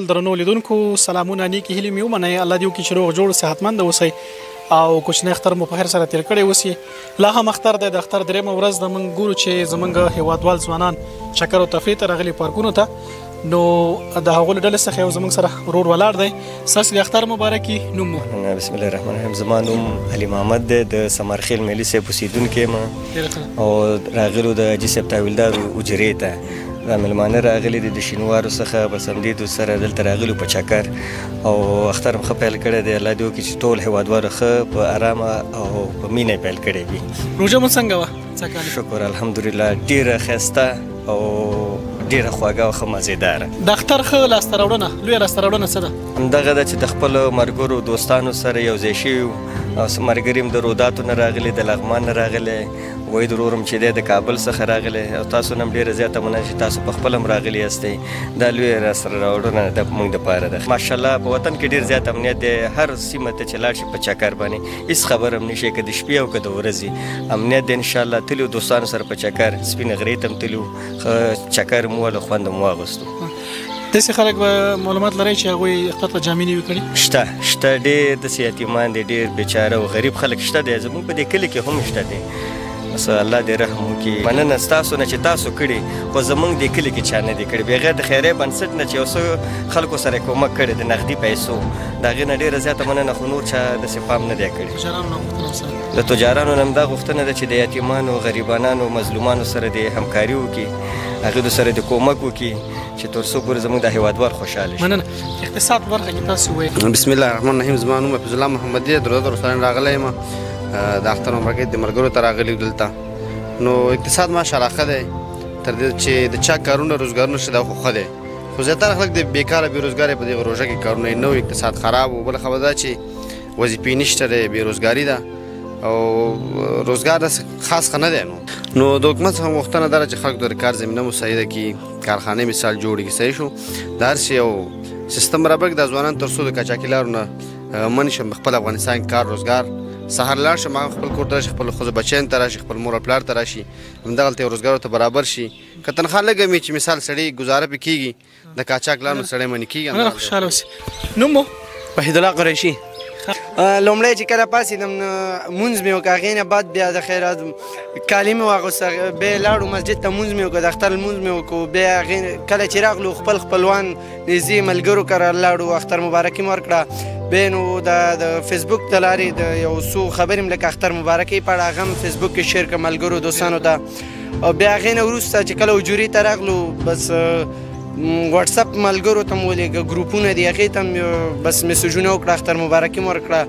درنو لیدونکو سلامونه نیکی هیلې مې ومنئ الله دې وکړي چې روغ جوړ صحتمند اوسئ او کوچنی اختر مو په خیر سره تیر کړی اوسي لا هم اختر دی د اختر درېیمه ورځ ده موږ ګورو چې زموږ هیوادوال ځوانان چکر او تفریح ته راغلي پارکونو ته نو د هغو له ډلې څخه یو زموږ سره ورور ولاړ دی ستاسو د اختر مبارکي نوم مو بسم الله الرحمن الرحیم زما نوم علي محمد دی د سمرخیل ملي صاحب اوسېدونکی یم او راغلو د حاجي صاحب تحویلدار اجرې ته دا مېلمانه راغلي دي د شینوارو څخه په سمدید سره دلته راغلو په چکر او اختر هم ښه پیل کړی دی الله دې وکړي چې ټول هیوادوال ښه په ارامه او په مینه پیل کړی وي روژه مو څنګه وه شکر الحمدلله ډېره ښایسته او ډېره خواږه او ښه مزېداره د اختر ښه لاسته راوړنه لویه لاسته راوړنه څه ده همدغه ده چې د خپلو ملګرو دوستانو سره یو ځای شوي او ملګري هم د روداتو نه راغلي د لغمان نه راغلی وایي د ورور هم چې دی د کابل څخه راغلی او تاسو نه هم ډېره زیاته مننه چې تاسو په خپله هم راغلي یاستئ دا لویه راسره راوړنه د موږ دپاره ده ماشاءالله په وطن کې ډېر زیات امنیت دی هر سیمه ته چې لاړ شي په چکر باندې هېڅ خبر هم نشي که د شپې او که د ورځې امنیت دی انشاءالله تلو دوستانو سره په چکر سپینې غرې ته هم تلو ښه چکر مو وله خوند مو واغوستو داسې خلک به معلومات لرئ چې هغوی اختر ته جامې نه وي کړي شته ډېر داسې یتیمان دي ډېر بیچاره او غریب خلک شته دی زموږ په دې کلي کې هم شته دی بس الله دې رحم وکړي مننه ستاسو نه چې تاسو کړي خو زموږ دې کلي کې چا نه دي کړي بغیر د خیریه بنسټ نه چې یو څه خلکو سره کومک کړی د نغدي پیسو د هغې نه ډېره زیاته مننه خو نور چا داسې پام نه دی کړی د تجارانو نه هم دا غوښتنه ده چې د یتیمانو غریبانانو مظلومانو سره دې همکاري وکړي هغې سره د کومک وکړي چې تر څو پورې زموږ د هیوادوال خوشحاله شي مننه اقتصاد برخه کې تاسو ووایئ بسم الله الرحمن الرحیم زما نوم حفیظ الله محمد دی د رسولان راغلی یم د اختر مبارکۍ د ملګرو ته راغلي دلته نو اقتصاد ماشاءالله ښه دی تر دې چې د چا کارونه روزګارونه شته دا خو ښه دی خو زیاتره خلک د بیکاره بېروزګاره په دغه روژه کې کارونه یې نه وي اقتصاد خراب و بله خبره دا چې وظیفې نشته دی بېروزګاري ده او روزګار داسې خاص ښه نه دی نو د حکومت څخه غوښتنه دا ده چې خلکو ته د کار زمینه مساعده کړي کارخانې مثال جوړې کړي صحیح شو د هر شي یو سیستم برابر کړي دا ځوانان تر څو د قاچاقي لارو نه منع شم خپل افغانستان کې کار روزګار سهار لاړ شم هغه خپل کور ته راشي خپل ښځو بچیانو ته راشي خپل مور او پلار ته راشي همدغلته یو روزګار ورته برابر شي که تنخوا لږه وي چې مثال سړی ګزاره پرې کېږي د قاچاق لار نه سړی منع کېږي خوشحاله اوسي نوم مو وحید الله قریشي لومړی چې کله پاڅېدم مونځ مې وکړه هغې نه بعد بیا د خیرات کالي مې واغوسته بیا یې لاړو مسجد ته مونځ مې وکړه د اختر لمونځ مې وکړو بیا هغې کله چې راغلو خپل خپلوان نږدې ملګرو کره لاړو اختر مبارکي مې ورکړه بیا نو د فیسبوک د لارې د یو څو خبرې مې لکه اختر مبارکۍ په اړه هغه هم فیسبوک کې شیر کړه ملګرو دوستانو ته او بیا هغې نه وروسته چې کله حجورې ته راغلو بس واټساپ ملګرو ته مو ولېږه ګروپونه دي هغې ته هم بس میسجونه وکړه اختر مبارکي مو ورکړه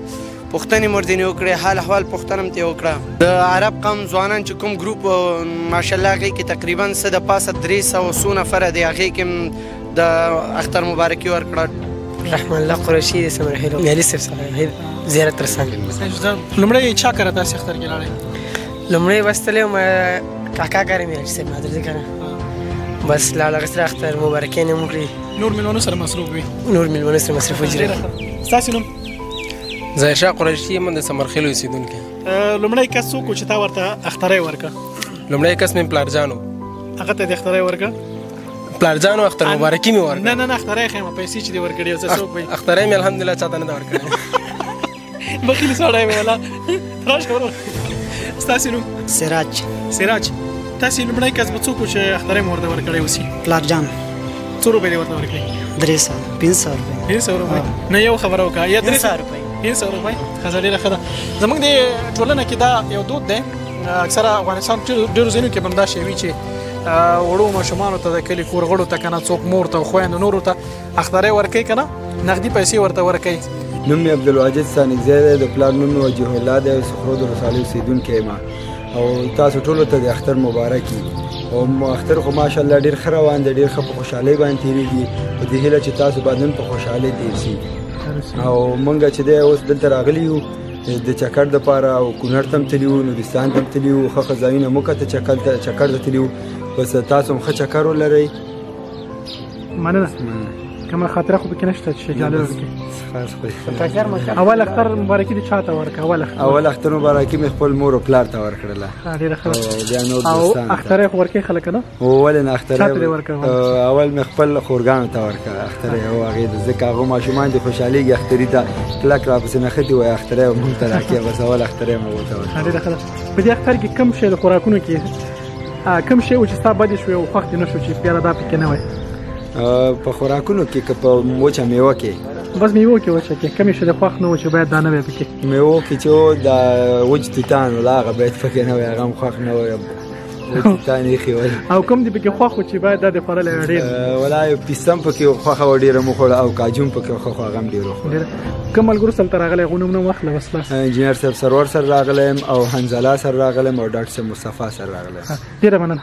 پوښتنې مو ورځینې وکړې حال احوال پوښتنه هم ترې وکړه د عرب قوم ځوانان چې کوم ګروپ ماشاءالله هغې کې تقریبا څه د پاسه 300 څو نفره دي هغې کې هم د اختر مبارکي ورکړه رحمان الله قریشي د سمرخیل ملي صاحب سره زیارت رسنګ لومړی چا کره تاسې اختر کې لاړئ لومړی بستلی وم کاکا کره مې حاجي صاحب مادرزي کره بس لاړه هغې سره اختر مبارکۍ نه مو کړي نور مېلمنو سره مصروف وي نور مېلمنو سره مصروف وجرې ستاسې نوم ظاهرشاه قریشي یم د سمرخیل اوسېدونکی لومړی کس څوک و چې تا ورته اختری ورکړه لومړی کس مې پلارجان و هغه ته دې اختری ورکړه پلارجان و اختر مبارکي مې ورکړه نه اختری ښیم پیسې چې دې ورکړي یو څه څوک وایي اختری مې الحمدلله چاته نه ده ورکړی بخیل سړی مې والا راشه ورور ستاسې نوم سراج تاسې لومړی کس به څوک و چې اختری مو ورته ورکړی اوسي پلارجان څو روپۍ دې ورته ورکړي 500 روپۍ 500 روپۍ نه یو خبره وکړه یا 300 روپۍ 500 روپۍ ښځه ډېره ښه ده زموږ د ټولنه کې دا یو دود دی اکثره افغانستان ډېرو ځایونو کې به هم دا شی وي چې وړو ماشومانو ته د کلي کور غړو ته که نه څوک مور ته خویندو نورو ته اختری ورکوي که نه نغدي پیسې ورته ورکوي نوم مې عبدالواجد ثانیزی دی د پلار نوم مې وجیح الله دی سخرو د رسالۍ اوسېدونکی یم او تاسو ټولو ته د اختر مبارک وي او اختر خو ماشاءالله ډېر ښه روان دی ډېر ښه په خوشحالۍ باندې تېرېږي په دې هیله چې تاسو باید نن په خوشحالۍ تېر شي او موږ چې دی اوس دلته راغلي یو د چکر دپاره او کونړ ته هم تللي وو نورستان ته هم تللي وو ښه ښه ځایونه مو کته چکر ته تللي وو بس تاسو هم ښه چکر ولرئ مننه کومه خاطره خو پکې نشته چې جالب وکړي خاص خو اول اختر مبارکي د چاته ورکړه اول اختر مبارکي مې خپل مور او پلار ته ورکړله ډېره ښه بیا نور او دوستان اختر یې خو ورکړې خلک نه ولې نه اختر چاته دې ورکړه اول مې خپل خورګانو ته ورکړه اختر یې او هغې د ځکه هغه ماشومان دې خوشحالېږي اختري ته کلک راپسې نښتي وایي اختر یې مونږ ته راکړې بس اول اختر یې مې ورته ورکړه ډېره ښه ده په دې اختر کې کوم شی د خوراکونو کې کوم شی و چې ستا بدې شوې او خوښ دې نه شو چې بیا دا پکې نه وای په خوراکونو کې که په وچه میوه کې بس میوه کې وچه کې کوم شی د خوښ نه و چې باید دا نه وای پکې میوه کې چې د وچ توتان ولا هغه باید پکې نه وای هغه هم خوښ نه وای وچ توتان ایښي ول او کوم دې پکې خوښ و چې باید دا دې خوړلی ډېر ولا یو پیسته هم پکې خوښه وه ډېره مو خوړه او کاجو هم پکې خوښ هغه هم ډېر وخوړه کوم ملګرو سره ته راغلی هغو نومونه واخله بس بس انجینر صاحب سرور سره راغلی یم او حنزله سره راغلی یم او ډاکټر صاحب مصطفی سره راغلی یم ډېره مننه